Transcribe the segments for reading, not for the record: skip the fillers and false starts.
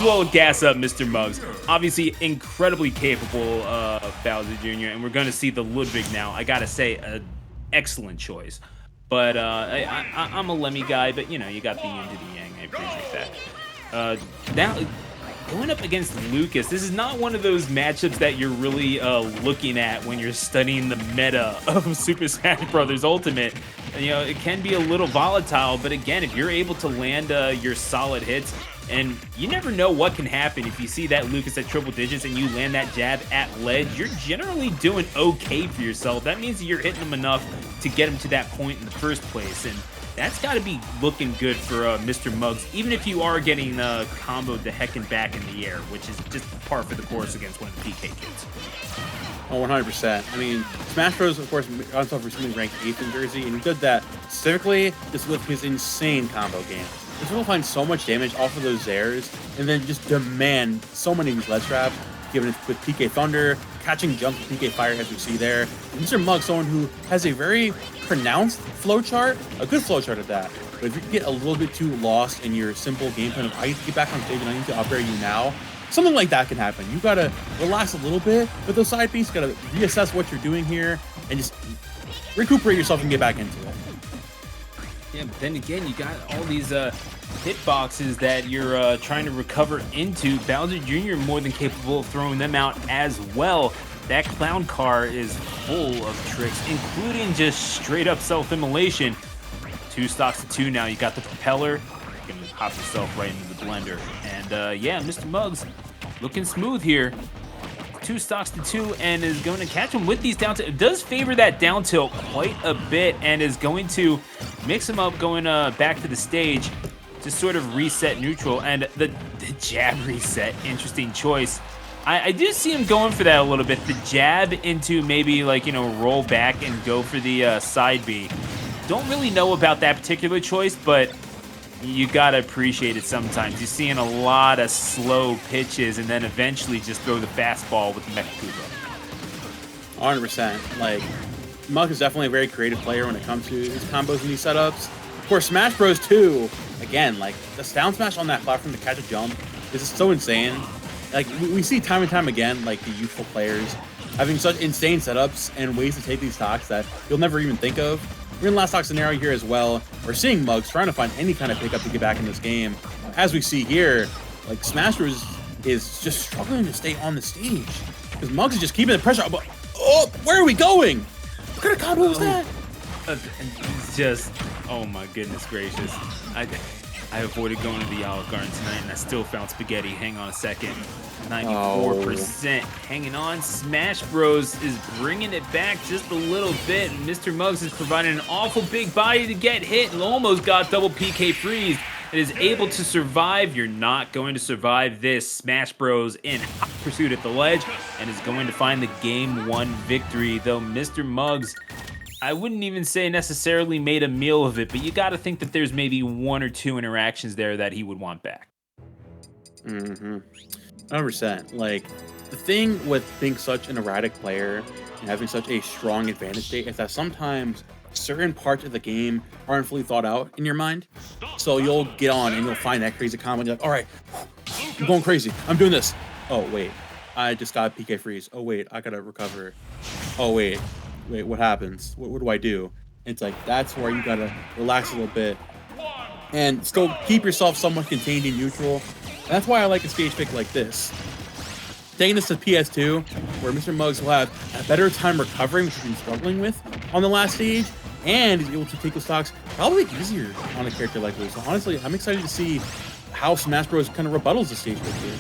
Well, gas up Mr. Muggs. Obviously, incredibly capable Bowser Jr., and we're going to see the Ludwig now. I got to say, an excellent choice. But I'm a Lemmy guy, but, you know, you got the yin to the yang. I appreciate that. Now, going up against Lucas, this is not one of those matchups that you're really looking at when you're studying the meta of Super Smash Bros. Ultimate. And, you know, it can be a little volatile, but again, if you're able to land your solid hits, and you never know what can happen if you see that Lucas at triple digits and you land that jab at ledge, you're generally doing okay for yourself. That means that you're hitting him enough to get him to that point in the first place. And that's got to be looking good for Mr. Muggs, even if you are getting comboed the heckin' back in the air, which is just par for the course against one of the PK kids. Oh, 100%. I mean, Smash Bros, of course, got himself recently ranked 8th in Jersey, and he did that specifically just with his insane combo game. He's able to find so much damage off of those Zairs, and then just demand so many of these ledge traps, given it with PK Thunder, catching jumps with PK Fire, as we see there. And Mr. Muggs, someone who has a very pronounced flowchart, a good flowchart at that. But if you get a little bit too lost in your simple game plan of I need to get back on stage and I need to upgrade you now, something like that can happen. You gotta relax a little bit with those side beats, gotta reassess what you're doing here, and just recuperate yourself and get back into it. Yeah, but then again, you got all these hitboxes that you're trying to recover into. Bowser Jr. more than capable of throwing them out as well. That clown car is full of tricks, including just straight up self-immolation. 2 stocks to 2 now. You got the propeller. You can hop yourself right into the blender. And yeah, Mr. Muggs looking smooth here. 2 stocks to 2 and is going to catch him with these down tilt. It does favor that down tilt quite a bit and is going to mix him up going back to the stage to sort of reset neutral. And the jab reset, interesting choice. I do see him going for that a little bit. The jab into maybe like, you know, roll back and go for the side B. Don't really know about that particular choice, but you gotta appreciate it sometimes. You're seeing a lot of slow pitches and then eventually just throw the fastball with the Mecha Kubo. 100%. Like, Muggs is definitely a very creative player when it comes to his combos and these setups. Of course, Smash Bros 2, again, like, the down smash on that platform to catch a jump is just so insane. Like, we see time and time again, like, the youthful players having such insane setups and ways to take these stocks that you'll never even think of. We're in the last stock scenario here as well. We're seeing Muggs trying to find any kind of pickup to get back in this game. As we see here, like, SmashBros is just struggling to stay on the stage because Muggs is just keeping the pressure. But, oh, where are we going? What kind of combo was that? Just, oh my goodness gracious. I avoided going to the Olive Garden tonight, and I still found spaghetti. Hang on a second. 94% hanging on. Smash Bros is bringing it back just a little bit. And Mr. Muggs is providing an awful big body to get hit and almost got double PK freeze. It is able to survive. You're not going to survive this. Smash Bros in hot pursuit at the ledge and is going to find the game 1 victory, though Mr. Muggs, I wouldn't even say necessarily made a meal of it, but you got to think that there's maybe 1 or 2 interactions there that he would want back. 100%. Like, the thing with being such an erratic player and having such a strong advantage state is that sometimes certain parts of the game aren't fully thought out in your mind. So you'll get on and you'll find that crazy combo and you're like, all right, I'm going crazy. I'm doing this. Oh, wait. I just got PK freeze. Oh, wait. I got to recover. Oh, wait, what happens? What do I do? It's like, that's where you got to relax a little bit and still keep yourself somewhat contained in neutral. And that's why I like a stage pick like this. Taking this to PS2, where Mr. Muggs will have a better time recovering, which he's been struggling with on the last stage, and he's able to take the stocks probably easier on a character like this. So honestly, I'm excited to see how Smash Bros. Kind of rebuttals the stage pick here.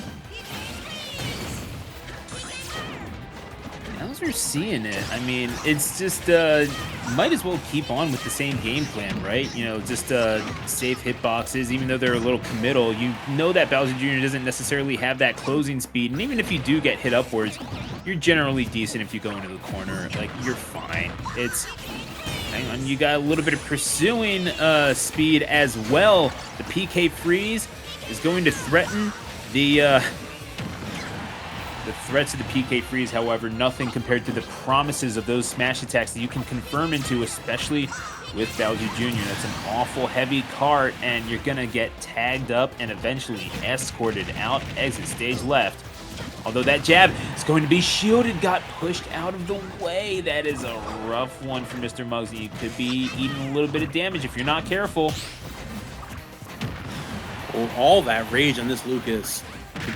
As we're seeing it, I mean, it's just might as well keep on with the same game plan, right? You know, just safe hitboxes, even though they're a little committal. You know that Bowser Jr. doesn't necessarily have that closing speed, and even if you do get hit upwards, you're generally decent if you go into the corner. Like, you're fine. It's, hang on, you got a little bit of pursuing speed as well. The PK freeze is going to threaten the The threats of the PK freeze, however, nothing compared to the promises of those smash attacks that you can confirm into, especially with Bowser Jr. That's an awful heavy cart, and you're gonna get tagged up and eventually escorted out, exit stage left. Although that jab is going to be shielded, got pushed out of the way. That is a rough one for Mr. Muggsy. You could be eating a little bit of damage if you're not careful. Oh, all that rage on this Lucas.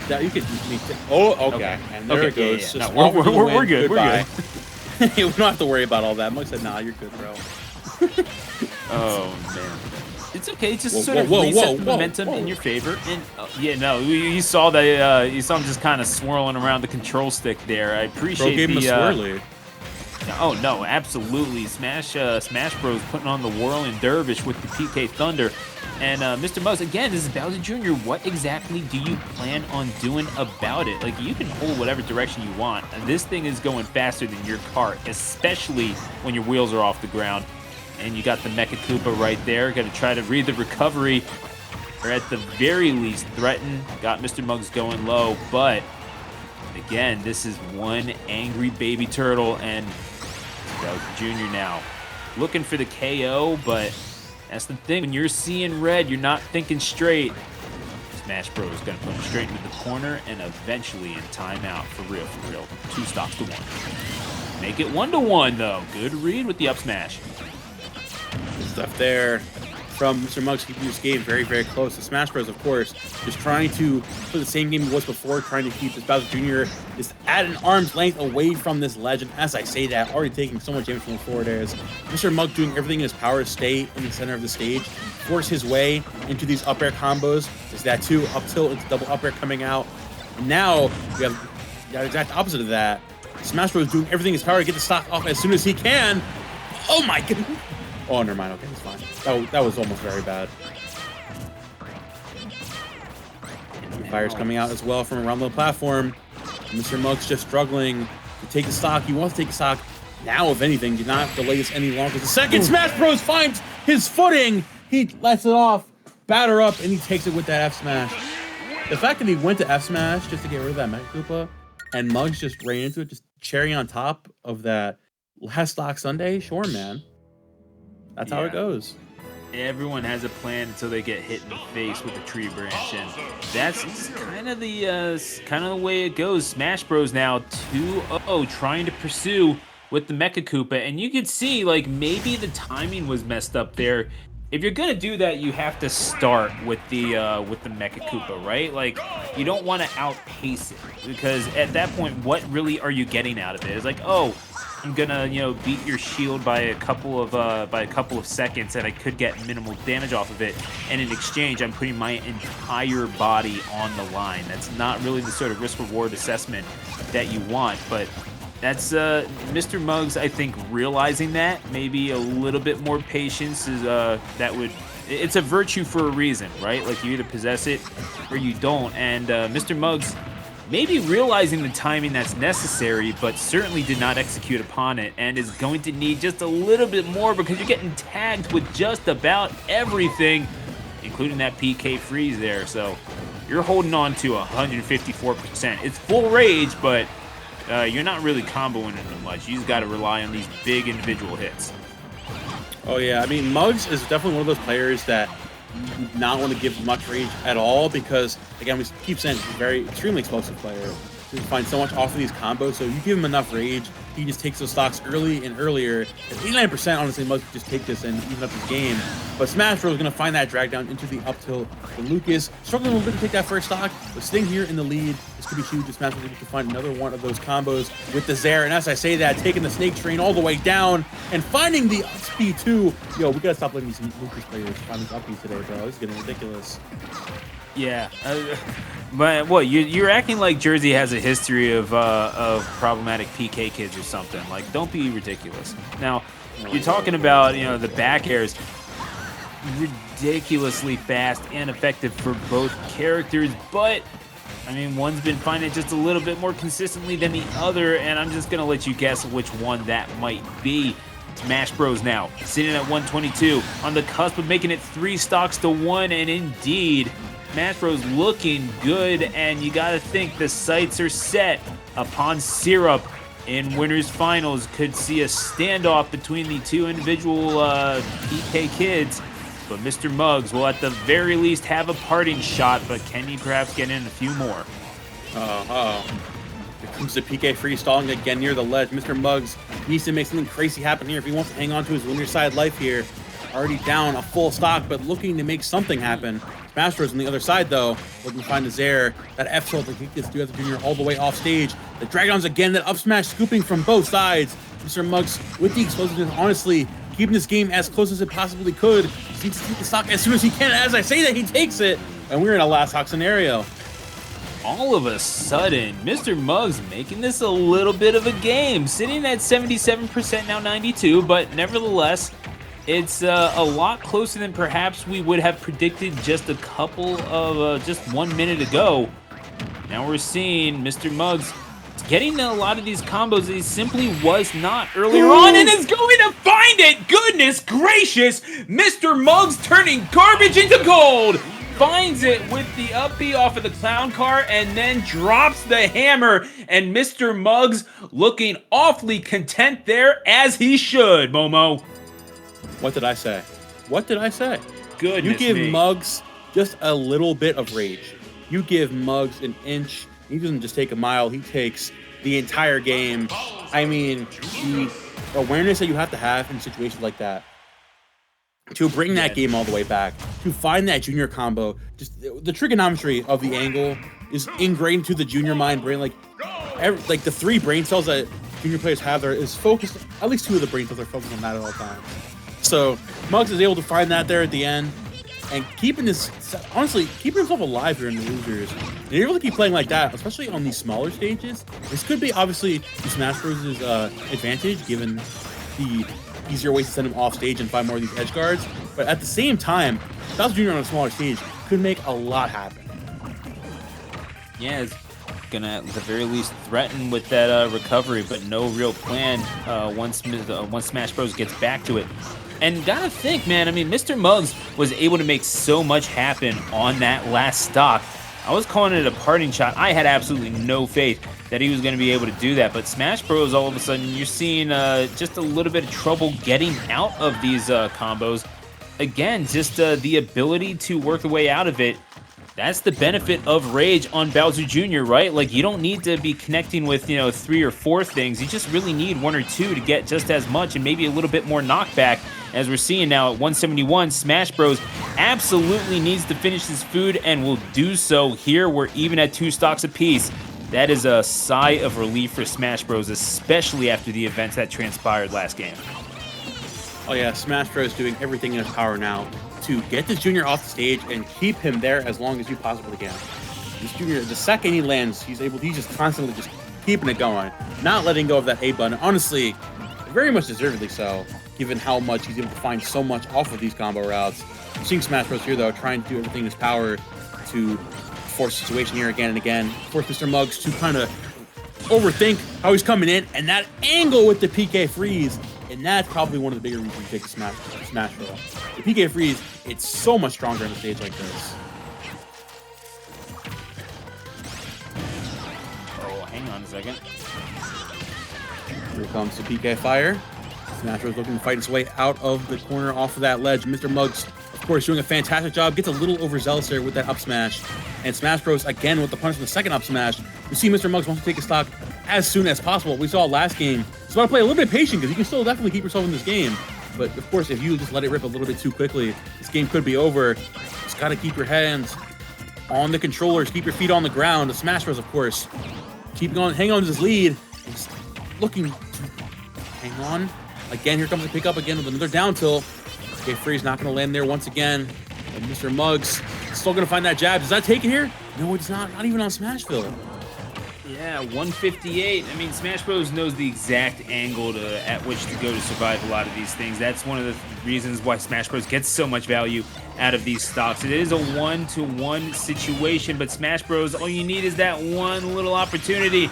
You could. Oh, okay. And there it goes. Yeah. No, we're good. Goodbye. We're good. We don't have to worry about all that. Muggs said, "Nah, you're good, bro." Oh man, it's okay. Just sort of reset the momentum in your favor. And yeah, no, you saw that. You saw him just kind of swirling around the control stick there. I appreciate gave him a swirly. Oh no, absolutely. Smash Bros putting on the whirling dervish with the PK Thunder. And Mr. Muggs, again, this is Bowser Jr. What exactly do you plan on doing about it? Like, you can hold whatever direction you want. And this thing is going faster than your cart, especially when your wheels are off the ground. And you got the Mecha Koopa right there. Got to try to read the recovery, or at the very least threaten. Got Mr. Muggs going low, but again, this is one angry baby turtle, and Bowser Jr. now looking for the KO, but that's the thing. When you're seeing red, you're not thinking straight. Smash Bros is going to put him straight into the corner and eventually in timeout for real, 2 stocks to 1. Make it 1-1 though. Good read with the up smash. Good stuff there from Mr. Muggs, keeping this game very, very close. The Smash Bros, of course, just trying to play the same game he was before, trying to keep this Bowser Jr. just at an arm's length away from this legend. As I say that, already taking so much damage from the forward airs. Mr. Muggs doing everything in his power to stay in the center of the stage, force his way into these up air combos. There's that too, up tilt into double up air coming out. And now we have the exact opposite of that. Smash Bros doing everything in his power to get the stock off as soon as he can. Oh my god. Oh, never mind. Okay, it's fine. That was almost very bad. Fire's coming out as well from around the platform. Mr. Muggs just struggling to take the stock. He wants to take the stock now, if anything. Do not delay this any longer. The second Smash Bros finds his footing. He lets it off, batter up, and he takes it with that F smash. The fact that he went to F smash just to get rid of that Mecha Koopa, and Muggs just ran into it, just cherry on top of that last stock Sunday. Sure, man. That's how it goes. Everyone has a plan until they get hit in the face with a tree branch, and that's kind of the way it goes. Smash Bros now 2-0, trying to pursue with the Mecha Koopa, and you can see like maybe the timing was messed up there. If you're gonna do that, you have to start with the Mecha Koopa, right? Like, you don't want to outpace it, because at that point, what really are you getting out of it? It's like, oh, I'm gonna, beat your shield by a couple of seconds, and I could get minimal damage off of it. And in exchange, I'm putting my entire body on the line. That's not really the sort of risk-reward assessment that you want. But that's Mr. Muggs, I think, realizing that. Maybe a little bit more patience is it's a virtue for a reason, right? Like, you either possess it or you don't. And Mr. Muggs, maybe realizing the timing that's necessary, but certainly did not execute upon it, and is going to need just a little bit more, because you're getting tagged with just about everything, including that PK freeze there. So you're holding on to 154%. It's full rage, but you're not really comboing into much. You just got to rely on these big individual hits. Oh yeah, I mean, Muggs is definitely one of those players that not want to give much rage at all, because again, we keep saying he's a very extremely explosive player. He finds so much off of these combos, so you give him enough rage, he just takes those stocks early and earlier. At 89%, honestly, Muggs just take this and even up his game. But Smash Bros is going to find that drag down into the up tilt. Lucas struggling a little bit to take that first stock, but staying here in the lead. This could be huge if Smash Bros able to find another one of those combos with the Zair. And as I say that, taking the snake train all the way down and finding the up speed too. Yo, we got to stop letting these Lucas players find these up today, bro. This is getting ridiculous. Yeah, but what, you're acting like Jersey has a history of problematic PK kids or something. Like, don't be ridiculous. Now, you're talking about the back airs, ridiculously fast and effective for both characters, but I mean, one's been finding it just a little bit more consistently than the other, and I'm just gonna let you guess which one that might be. Smash Bros now sitting at 122, on the cusp of making it 3 stocks to 1, and indeed, Smash Bros looking good, and you gotta think the sights are set upon syrup in winners finals. Could see a standoff between the two individual PK kids, but Mr. Muggs will at the very least have a parting shot, but can he perhaps get in a few more? Here comes the PK free stalling again near the ledge. Mr. Muggs needs to make something crazy happen here if he wants to hang on to his winner side life here. Already down a full stock, but looking to make something happen. SmashBros on the other side, though, looking to find the Zaire. That F tilt to kick this Duet Jr. all the way off stage. The Dragons again, that up smash scooping from both sides. Mr. Muggs with the explosiveness, honestly, keeping this game as close as it possibly could. He needs to take the stock as soon as he can. As I say that, he takes it, and we're in a last stock scenario. All of a sudden, Mr. Muggs making this a little bit of a game. Sitting at 77%, now 92, but nevertheless, it's a lot closer than perhaps we would have predicted just a couple of, just 1 minute ago. Now we're seeing Mr. Muggs getting a lot of these combos that he simply was not earlier on, and is going to find it! Goodness gracious! Mr. Muggs turning garbage into gold! Finds it with the up B off of the clown car, and then drops the hammer, and Mr. Muggs looking awfully content there, as he should, Momo. What did I say? What did I say? Goodness You give me. Muggs just a little bit of rage. You give Muggs an inch. He doesn't just take a mile. He takes the entire game. I mean, the awareness that you have to have in situations like that to bring that game all the way back, to find that junior combo, just the trigonometry of the angle is ingrained into the junior mind brain. Like the 3 brain cells that junior players have there is focused, at least 2 of the brain cells are focused on that at all times. So Muggs is able to find that there at the end, and keeping this, honestly, keeping himself alive here in the losers. And you're able to keep playing like that, especially on these smaller stages. This could be obviously SmashBros' advantage, given the easier ways to send him off stage and find more of these edge guards. But at the same time, Bowser Jr. on a smaller stage could make a lot happen. Yeah, it's gonna at the very least threaten with that recovery, but no real plan once SmashBros gets back to it. And gotta think, man, I mean, Mr. Muggs was able to make so much happen on that last stock. I was calling it a parting shot. I had absolutely no faith that he was going to be able to do that. But SmashBros, all of a sudden, you're seeing just a little bit of trouble getting out of these combos. Again, just the ability to work the way out of it. That's the benefit of Rage on Bowser Jr., right? Like, you don't need to be connecting with, 3 or 4 things. You just really need 1 or 2 to get just as much and maybe a little bit more knockback. As we're seeing now at 171, SmashBros absolutely needs to finish his food and will do so here. We're even at 2 stocks apiece. That is a sigh of relief for SmashBros, especially after the events that transpired last game. Oh yeah, SmashBros doing everything in his power now to get this junior off the stage and keep him there as long as you possibly can. This junior, the second he lands, he's just constantly just keeping it going, not letting go of that A button. Honestly, very much deservedly so, given how much he's able to find so much off of these combo routes. I'm seeing SmashBros here, though, trying to do everything in his power to force the situation here again and again, force Mr. Muggs to kind of overthink how he's coming in, and that angle with the PK freeze, and that's probably one of the bigger reasons you take the Smash Bros. The PK freeze, it's so much stronger on a stage like this. Oh, hang on a second. Here comes the PK fire. SmashBros looking to fight his way out of the corner off of that ledge. Mr. Muggs, of course, doing a fantastic job. Gets a little overzealous there with that up smash. And SmashBros, again, with the punch from the second up smash. You see Mr. Muggs wants to take a stock as soon as possible. We saw last game. So I want to play a little bit patient because you can still definitely keep yourself in this game. But, of course, if you just let it rip a little bit too quickly, this game could be over. Just got to keep your hands on the controllers. Keep your feet on the ground. The SmashBros, of course, keeping on, hang on to his lead. Just looking to hang on. Again, here comes the pickup again with another down tilt. Okay, Free's not going to land there once again. And Mr. Muggs still going to find that jab. Does that take it here? No, it's not. Not even on Smashville. Yeah, 158. I mean, SmashBros knows the exact angle at which to go to survive a lot of these things. That's one of the reasons why SmashBros gets so much value out of these stocks. It is a 1-to-1 situation, but SmashBros, all you need is that one little opportunity.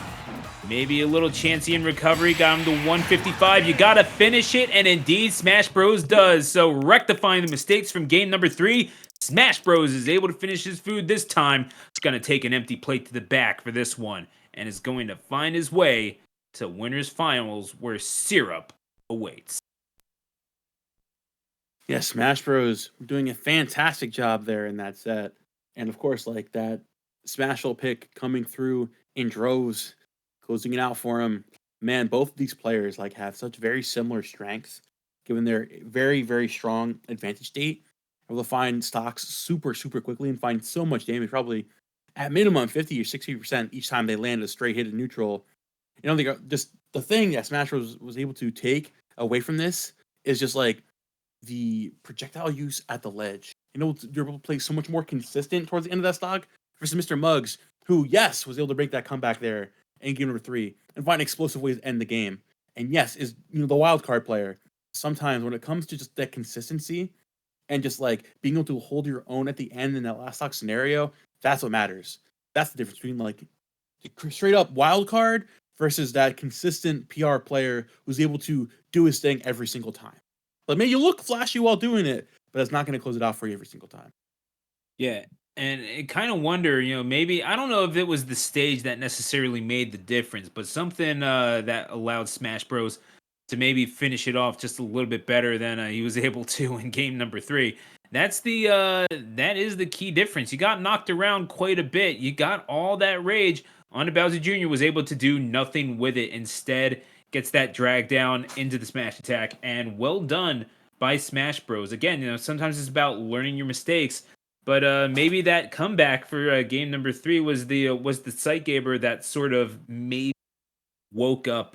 Maybe a little chancey in recovery, got him to 155. You gotta finish it, and indeed SmashBros does. So rectifying the mistakes from game number 3, SmashBros is able to finish his food this time. It's gonna take an empty plate to the back for this one. and is going to find his way to winners finals where syrup awaits. Yeah, Smash Bros. Doing a fantastic job there in that set. And of course, like that Smashville pick coming through in droves, closing it out for him. Man, both of these players like have such very similar strengths, given their very, very strong advantage state. Able to find stocks super, super quickly and find so much damage, probably at minimum 50 or 60% each time they land a straight hit in neutral. You know, just the thing that Smash was able to take away from this is just like the projectile use at the ledge. You know, you're able to play so much more consistent towards the end of that stock versus Mr. Muggs, who, yes, was able to break that comeback there in game number 3 and find explosive ways to end the game. And yes, is the wild card player. Sometimes when it comes to just that consistency and just like being able to hold your own at the end in that last stock scenario, that's what matters. That's the difference between like straight up wild card versus that consistent PR player who's able to do his thing every single time. Like, man, you look flashy while doing it, but it's not going to close it out for you every single time. Yeah. And it kind of wonder, maybe I don't know if it was the stage that necessarily made the difference, but something that allowed Smash Bros to maybe finish it off just a little bit better than he was able to in game number 3. That is the key difference. You got knocked around quite a bit. You got all that rage. On Bowser Jr. was able to do nothing with it. Instead, gets that drag down into the smash attack, and well done by Smash Bros. Again, sometimes it's about learning your mistakes, but maybe that comeback for game number 3 was the sight gaber that sort of maybe woke up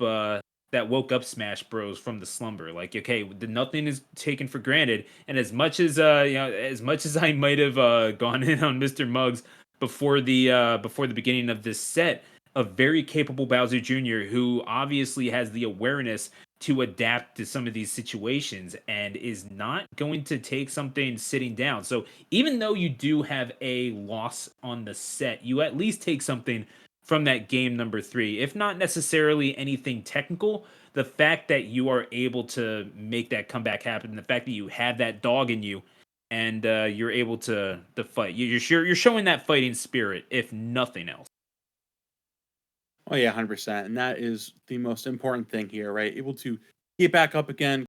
woke up Smash Bros from the slumber. Like, okay, nothing is taken for granted, and as much as as much as I might have gone in on Mr. Muggs before the beginning of this set, a very capable Bowser Jr. who obviously has the awareness to adapt to some of these situations and is not going to take something sitting down. So even though you do have a loss on the set, you at least take something from that game number 3. If not necessarily anything technical, the fact that you are able to make that comeback happen, the fact that you have that dog in you, and you're able to fight, you're showing that fighting spirit, if nothing else. Oh yeah, 100%. And that is the most important thing here, right? Able to get back up again,